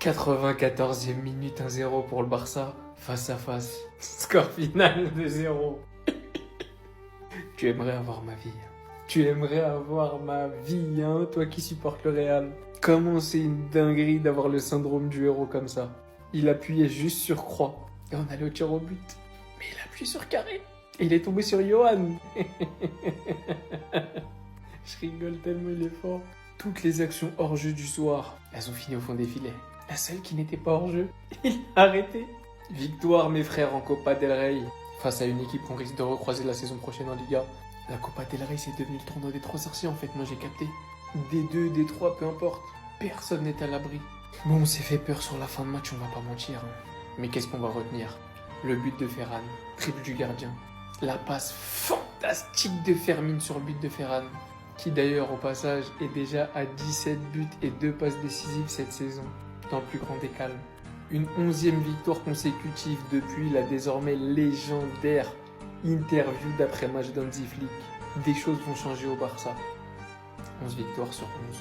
94e minute 1-0 pour le Barça, face à face. Score final de 0. Tu aimerais avoir ma vie. Tu aimerais avoir ma vie, hein, toi qui supportes le Real. Comment c'est une dinguerie d'avoir le syndrome du héros comme ça. Il appuyait juste sur croix et on allait au tir au but. Mais il appuie sur carré et il est tombé sur Johan. Je rigole tellement, il est fort. Toutes les actions hors jeu du soir, elles ont fini au fond des filets. La seule qui n'était pas hors jeu, il a arrêté. Victoire, mes frères, en Copa del Rey. Face à une équipe qu'on risque de recroiser la saison prochaine en Liga. La Copa del Rey, c'est devenu le tournoi des 3 sorciers en fait, moi j'ai capté. Des 2, des 3, peu importe. Personne n'est à l'abri. Bon, on s'est fait peur sur la fin de match, on va pas mentir. Hein. Mais qu'est-ce qu'on va retenir? Le but de Ferran, triple du gardien. La passe fantastique de Fermin sur le but de Ferran. Qui d'ailleurs, au passage, est déjà à 17 buts et 2 passes décisives cette saison. Dans le plus grand des calmes. Une 11e victoire consécutive depuis la désormais légendaire interview d'après-match d'Hansi Flick. Des choses vont changer au Barça. 11 victoires sur 11.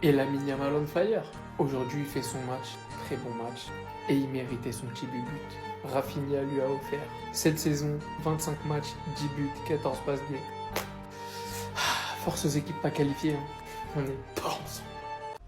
Et Lamine Yamal on fire. Aujourd'hui, il fait son match, très bon match. Et il méritait son petit but. Rafinha lui a offert. Cette saison, 25 matchs, 10 buts, 14 passes D. Force aux équipes pas qualifiées. Hein. On est pas ensemble.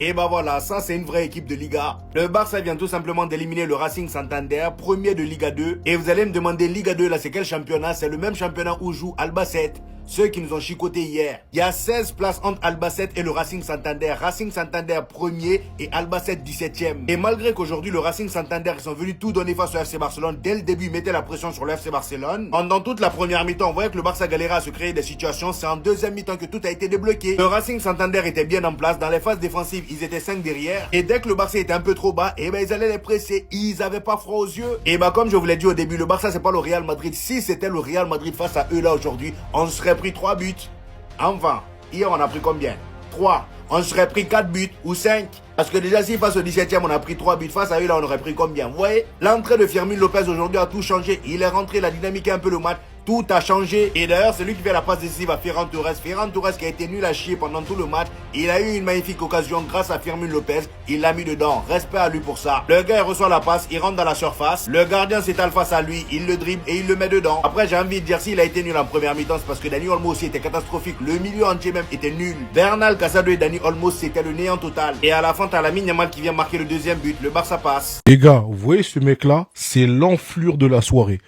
Et bah voilà, ça c'est une vraie équipe de Liga. Le Barça vient tout simplement d'éliminer le Racing Santander, premier de Liga 2. Et vous allez me demander, Liga 2 là c'est quel championnat? C'est le même championnat où joue Albacete, ceux qui nous ont chicoté hier. Il y a 16 places entre Albacete et le Racing Santander. Racing Santander premier et Albacete 17e. Et malgré qu'aujourd'hui le Racing Santander ils sont venus tout donner face au FC Barcelone, dès le début ils mettaient la pression sur le FC Barcelone. Pendant toute la première mi-temps, on voyait que le Barça galérait à se créer des situations. C'est en deuxième mi-temps que tout a été débloqué. Le Racing Santander était bien en place. Dans les phases défensives, ils étaient 5 derrière. Et dès que le Barça était un peu trop bas, et ben ils allaient les presser. Ils avaient pas froid aux yeux. Et bah comme je vous l'ai dit au début, le Barça c'est pas le Real Madrid. Si c'était le Real Madrid face à eux là aujourd'hui, on serait pris 3 buts. Enfin, hier on a pris combien? 3. On serait pris 4 buts ou 5. Parce que déjà si face au 17e on a pris 3 buts, face à eux là on aurait pris combien? Vous voyez? L'entrée de Fermin Lopez aujourd'hui a tout changé. Il est rentré, il a dynamiqué un peu le match. Tout a changé. Et d'ailleurs, c'est lui qui fait la passe décisive à Ferran Torres. Ferran Torres qui a été nul à chier pendant tout le match. Il a eu une magnifique occasion grâce à Fermin Lopez. Il l'a mis dedans. Respect à lui pour ça. Le gars, il reçoit la passe. Il rentre dans la surface. Le gardien s'étale face à lui. Il le dribble et il le met dedans. Après, j'ai envie de dire, s'il a été nul en première mi-temps, c'est parce que Dani Olmo aussi était catastrophique. Le milieu entier même était nul. Bernal, Casado et Dani Olmo, c'était le néant total. Et à la fin, t'as Lamine Yamal qui vient marquer le deuxième but. Le Barça passe. Les gars, vous voyez ce mec-là? C'est l'enflure de la soirée.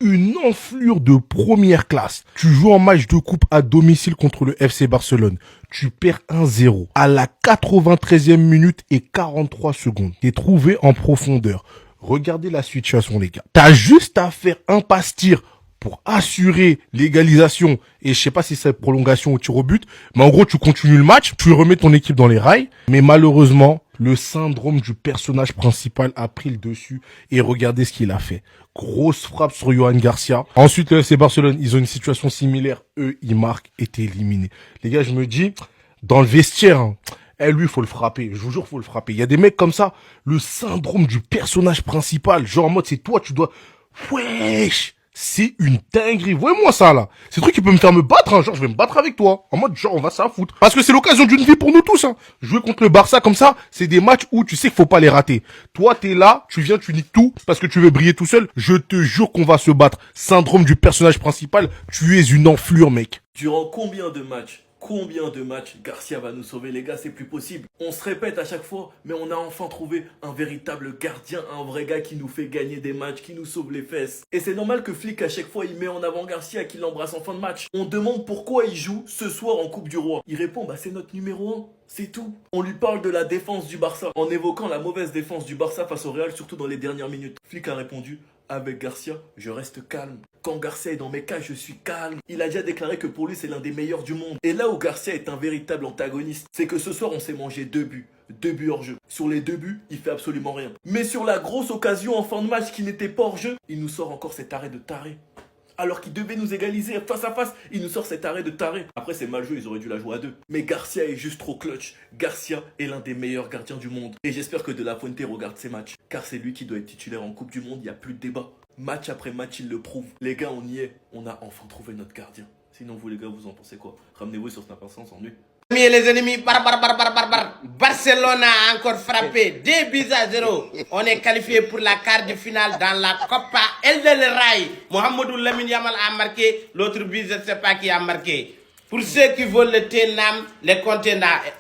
Une enflure de première classe. Tu joues en match de coupe à domicile contre le FC Barcelone. Tu perds 1-0. À la 93e minute et 43 secondes. T'es trouvé en profondeur. Regardez la situation, les gars. T'as juste à faire un passe-tir pour assurer l'égalisation. Et je sais pas si c'est prolongation ou tir au but. Mais en gros, tu continues le match. Tu remets ton équipe dans les rails. Mais malheureusement, le syndrome du personnage principal a pris le dessus. Et regardez ce qu'il a fait. Grosse frappe sur Johan Garcia. Ensuite, le FC Barcelone, ils ont une situation similaire. Eux, ils marquent et t'es éliminé. Les gars, je me dis, dans le vestiaire, hein, lui, faut le frapper. Je vous jure, faut le frapper. Il y a des mecs comme ça, le syndrome du personnage principal. Genre en mode, c'est toi, tu dois... Wesh! C'est une dinguerie. Voyez-moi ça, là. C'est truc qui peut me faire me battre, hein. Genre, je vais me battre avec toi. En mode, genre, on va s'en foutre. Parce que c'est l'occasion d'une vie pour nous tous, hein. Jouer contre le Barça comme ça, c'est des matchs où tu sais qu'il faut pas les rater. Toi, t'es là, tu viens, tu niques tout parce que tu veux briller tout seul. Je te jure qu'on va se battre. Syndrome du personnage principal. Tu es une enflure, mec. Durant combien de matchs Garcia va nous sauver, les gars? C'est plus possible. On se répète à chaque fois, mais on a enfin trouvé un véritable gardien, un vrai gars qui nous fait gagner des matchs, qui nous sauve les fesses. Et c'est normal que Flick à chaque fois il met en avant Garcia, qu'il l'embrasse en fin de match. On demande pourquoi il joue ce soir en Coupe du Roi. Il répond, bah c'est notre numéro 1. C'est tout. On lui parle de la défense du Barça, en évoquant la mauvaise défense du Barça face au Real, surtout dans les dernières minutes. Flick a répondu, avec Garcia, je reste calme. Quand Garcia est dans mes cages, je suis calme. Il a déjà déclaré que pour lui, c'est l'un des meilleurs du monde. Et là où Garcia est un véritable antagoniste, c'est que ce soir, on s'est mangé 2 buts. 2 buts hors jeu. Sur les 2 buts, il fait absolument rien. Mais sur la grosse occasion en fin de match qui n'était pas hors jeu, il nous sort encore cet arrêt de taré. Alors qu'il devait nous égaliser face à face, il nous sort cet arrêt de taré. Après, c'est mal joué, ils auraient dû la jouer à 2. Mais Garcia est juste trop clutch. Garcia est l'un des meilleurs gardiens du monde. Et j'espère que De La Fuente regarde ses matchs. Car c'est lui qui doit être titulaire en Coupe du Monde, il n'y a plus de débat. Match après match, il le prouve. Les gars, on y est. On a enfin trouvé notre gardien. Sinon, vous les gars, vous en pensez quoi? Ramenez-vous sur Snap Instant, s'ennuie. Et les ennemis, Barcelone a encore frappé 2 buts à 0. On est qualifié pour la quart de finale dans la Copa El del Rey. Mohamedou Lamine Yamal a marqué, l'autre but, je ne sais pas qui a marqué. Pour ceux qui veulent le TNAM, les comptes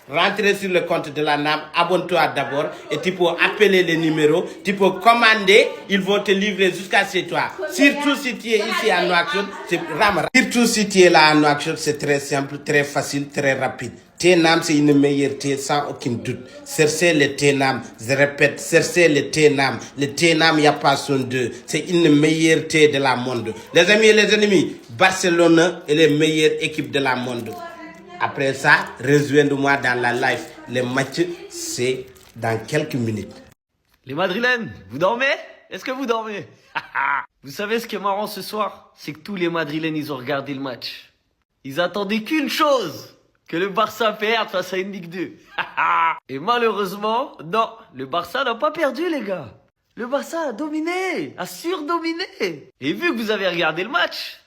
rentrez sur le compte de la NAM, abonne-toi d'abord et tu peux appeler les numéros, tu peux commander, ils vont te livrer jusqu'à chez toi. Surtout si tu es ici à Nouakchott, c'est Ramara. Surtout si tu es là à Nouakchott, c'est très simple, très facile, très rapide. TNAM, c'est une meilleure thé sans aucun doute. Cherchez le TNAM, je répète, cherchez le TNAM. Le TNAM, il n'y a pas son deux. C'est une meilleure thé de la monde. Les amis et les ennemis, Barcelone est la meilleure équipe de la monde. Après ça, rejoignez-moi dans la live. Le match, c'est dans quelques minutes. Les Madrilènes, vous dormez? Est-ce que vous dormez? Vous savez ce qui est marrant ce soir? C'est que tous les Madrilènes, ils ont regardé le match. Ils attendaient qu'une chose, que le Barça perde face à une Ligue 2. Et malheureusement, non, le Barça n'a pas perdu, les gars. Le Barça a dominé, a surdominé. Et vu que vous avez regardé le match,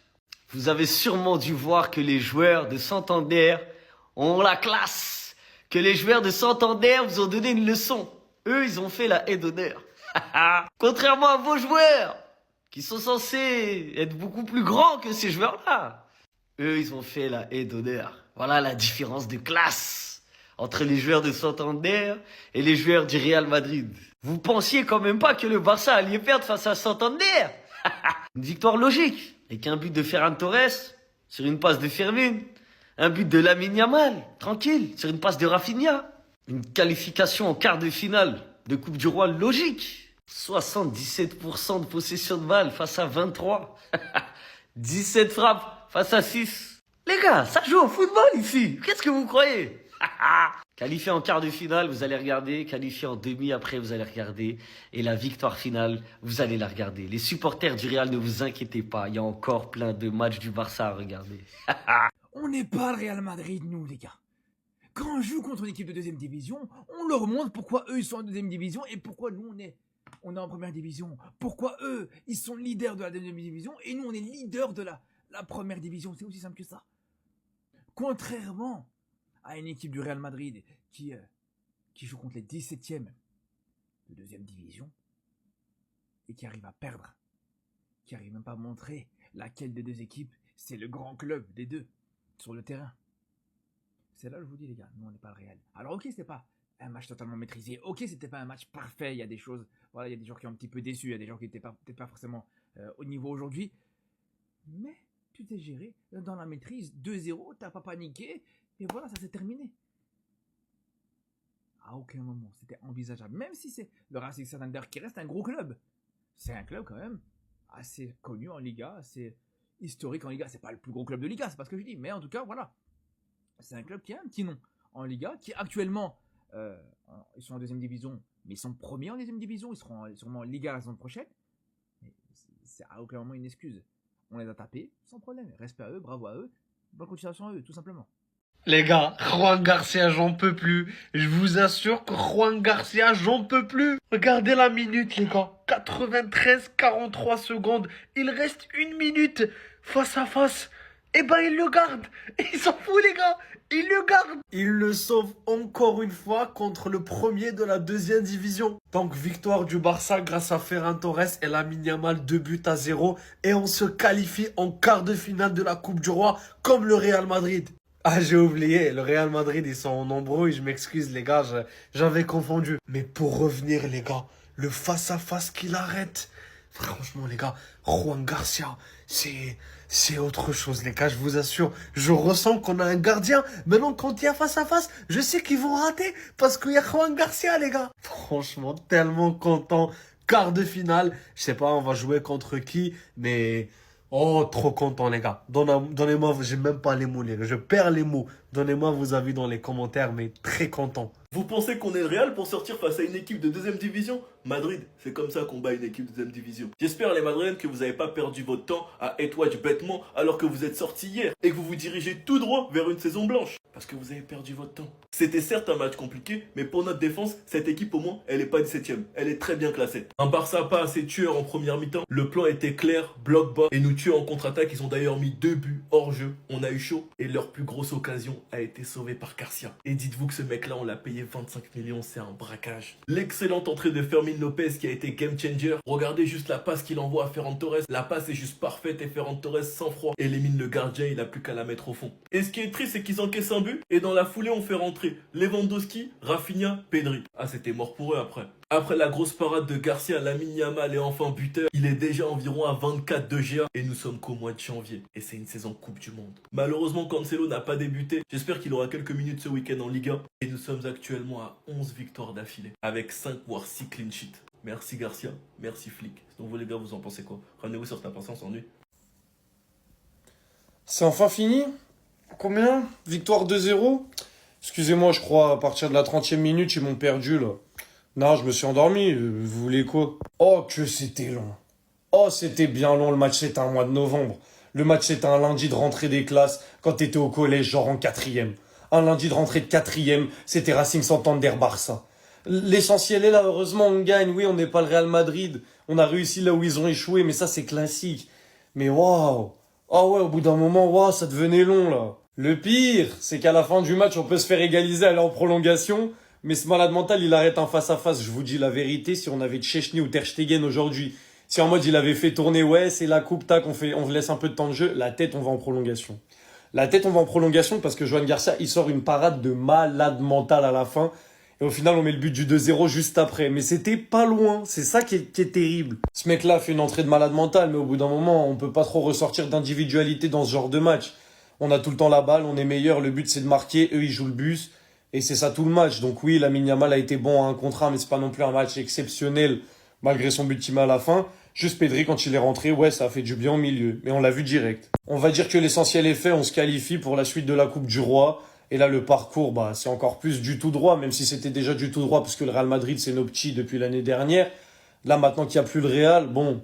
vous avez sûrement dû voir que les joueurs de Santander ont la classe. Que les joueurs de Santander vous ont donné une leçon. Eux, ils ont fait la haie d'honneur. Contrairement à vos joueurs, qui sont censés être beaucoup plus grands que ces joueurs-là. Eux, ils ont fait la haie d'honneur. Voilà la différence de classe entre les joueurs de Santander et les joueurs du Real Madrid. Vous pensiez quand même pas que le Barça allait perdre face à Santander? Une victoire logique, avec un but de Ferran Torres sur une passe de Fermin, un but de Lamine Yamal, tranquille, sur une passe de Rafinha. Une qualification en quart de finale de Coupe du Roi logique. 77% de possession de balle face à 23. 17 frappes face à 6. Les gars, ça joue au football ici. Qu'est-ce que vous croyez? Qualifié en quart de finale, vous allez regarder. Qualifié en demi, après, vous allez regarder. Et la victoire finale, vous allez la regarder. Les supporters du Real, ne vous inquiétez pas. Il y a encore plein de matchs du Barça à regarder. On n'est pas le Real Madrid, nous, les gars. Quand on joue contre une équipe de deuxième division, on leur montre pourquoi eux, ils sont en deuxième division et pourquoi nous, on est en première division. Pourquoi eux, ils sont leaders de la deuxième division et nous, on est leaders de la première division. C'est aussi simple que ça. Contrairement à une équipe du Real Madrid qui joue contre les 17e de deuxième division et qui arrive à perdre, qui arrive même pas à montrer laquelle des deux équipes, c'est le grand club des deux sur le terrain. C'est là que je vous dis, les gars, nous on n'est pas le Real. Alors ok, c'était pas un match totalement maîtrisé, ok, c'était pas un match parfait, il y a des choses, voilà, il y a des joueurs qui ont un petit peu déçu, il y a des joueurs qui n'étaient peut-être pas forcément au niveau aujourd'hui, mais tu t'es géré dans la maîtrise, 2-0, t'as pas paniqué, et voilà, ça s'est terminé. À aucun moment, c'était envisageable, même si c'est le Racing Santander qui reste un gros club. C'est un club quand même assez connu en Liga, assez historique en Liga, c'est pas le plus gros club de Liga, c'est pas ce que je dis, mais en tout cas, voilà. C'est un club qui a un petit nom en Liga, qui actuellement, ils sont en deuxième division, mais ils sont premiers en deuxième division, ils seront sûrement en Liga la saison prochaine. Mais c'est à aucun moment une excuse. On les a tapés, sans problème. Respect à eux, bravo à eux, bonne continuation à eux, tout simplement. Les gars, Juan Garcia, j'en peux plus. Je vous assure que Juan Garcia, j'en peux plus. Regardez la minute, les gars. 93-43 secondes. Il reste une minute face à face. Eh ben, il le garde. Il s'en fout, les gars. Il le garde. Il le sauve encore une fois contre le premier de la deuxième division. Donc victoire du Barça grâce à Ferran Torres et Lamine Yamal, 2-0. Et on se qualifie en quart de finale de la Coupe du Roi comme le Real Madrid. Ah, j'ai oublié, le Real Madrid, ils sont nombreux, je m'excuse les gars, j'avais confondu. Mais pour revenir les gars, le face-à-face qu'il arrête, franchement les gars, Juan Garcia, c'est autre chose les gars, je vous assure. Je ressens qu'on a un gardien, maintenant quand il y a face-à-face, je sais qu'ils vont rater parce qu'il y a Juan Garcia les gars. Franchement, tellement content, quart de finale, je sais pas on va jouer contre qui, mais... Oh, trop content les gars. Donnez-moi, j'ai même pas les mots les gars. Je perds les mots. Donnez-moi vos avis dans les commentaires, mais très content. Vous pensez qu'on est le Real pour sortir face à une équipe de deuxième division? Madrid, c'est comme ça qu'on bat une équipe de deuxième division. J'espère les Madrilènes que vous n'avez pas perdu votre temps à hate-watch bêtement alors que vous êtes sortis hier et que vous vous dirigez tout droit vers une saison blanche. Parce que vous avez perdu votre temps. C'était certes un match compliqué, mais pour notre défense, cette équipe au moins, elle est pas 17ème. Elle est très bien classée. Un Barça pas assez tueur en première mi-temps. Le plan était clair, bloc bas et nous tuer en contre-attaque. Ils ont d'ailleurs mis 2 buts hors jeu. On a eu chaud et leur plus grosse occasion a été sauvé par Garcia. Et dites-vous que ce mec-là, on l'a payé 25 millions, c'est un braquage. L'excellente entrée de Fermin Lopez qui a été game changer. Regardez juste la passe qu'il envoie à Ferran Torres. La passe est juste parfaite et Ferran Torres sans froid élimine le gardien, il n'a plus qu'à la mettre au fond. Et ce qui est triste, c'est qu'ils encaissent un but et dans la foulée, on fait rentrer Lewandowski, Rafinha, Pedri. Ah, c'était mort pour eux après. Après la grosse parade de Garcia, Lamine Yamal est enfin buteur. Il est déjà environ à 24 de GA et nous sommes qu'au mois de janvier. Et c'est une saison Coupe du Monde. Malheureusement, Cancelo n'a pas débuté. J'espère qu'il aura quelques minutes ce week-end en Ligue 1. Et nous sommes actuellement à 11 victoires d'affilée. Avec 5 voire 6 clean sheets. Merci Garcia, merci Flick. Donc vous les gars, vous en pensez quoi? Rendez-vous sur ta patience en nuit. C'est enfin fini? Combien? Victoire 2-0? Excusez-moi, je crois à partir de la 30e minute, ils m'ont perdu là. Non, je me suis endormi, vous voulez quoi? Oh, que c'était long. Oh, c'était bien long, le match c'était un mois de novembre. Le match c'était un lundi de rentrée des classes, quand t'étais au collège, genre en 4e. Un lundi de rentrée de 4e, c'était Racing Santander Barça. L'essentiel est là, heureusement on gagne, oui, on n'est pas le Real Madrid. On a réussi là où ils ont échoué, mais ça c'est classique. Mais waouh! Oh ouais, au bout d'un moment, waouh, ça devenait long là. Le pire, c'est qu'à la fin du match, on peut se faire égaliser, aller en prolongation. Mais ce malade mental, il arrête un face-à-face. Je vous dis la vérité, si on avait Chechny ou Ter Stegen aujourd'hui, si en mode il avait fait tourner, ouais, c'est la coupe, tac, on vous laisse un peu de temps de jeu, la tête, on va en prolongation. La tête, on va en prolongation parce que Joan Garcia, il sort une parade de malade mental à la fin. Et au final, on met le but du 2-0 juste après. Mais c'était pas loin. C'est ça qui est terrible. Ce mec-là fait une entrée de malade mental, mais au bout d'un moment, on peut pas trop ressortir d'individualité dans ce genre de match. On a tout le temps la balle, on est meilleur, le but c'est de marquer, eux ils jouent le bus. Et c'est ça tout le match. Donc oui, Lamine Yamal a été bon à un contre 1, mais c'est pas non plus un match exceptionnel, malgré son but à la fin. Juste Pedri, quand il est rentré, ouais, ça a fait du bien au milieu. Mais on l'a vu direct. On va dire que l'essentiel est fait, on se qualifie pour la suite de la Coupe du Roi. Et là, le parcours, bah, c'est encore plus du tout droit, même si c'était déjà du tout droit, parce que le Real Madrid, c'est nos petits depuis l'année dernière. Là, maintenant qu'il n'y a plus le Real, bon,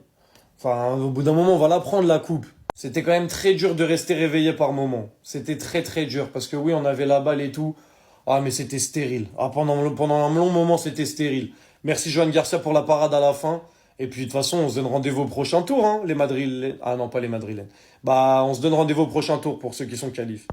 enfin, au bout d'un moment, on va la prendre, la coupe. C'était quand même très dur de rester réveillé par moment. C'était très, très dur, parce que oui, on avait la balle et tout. Ah, mais c'était stérile. Ah, pendant un long moment, c'était stérile. Merci Joan Garcia pour la parade à la fin. Et puis, de toute façon, on se donne rendez-vous au prochain tour, hein, les Madrilènes. Ah non, pas les Madrilènes. Bah, on se donne rendez-vous au prochain tour pour ceux qui sont qualifs.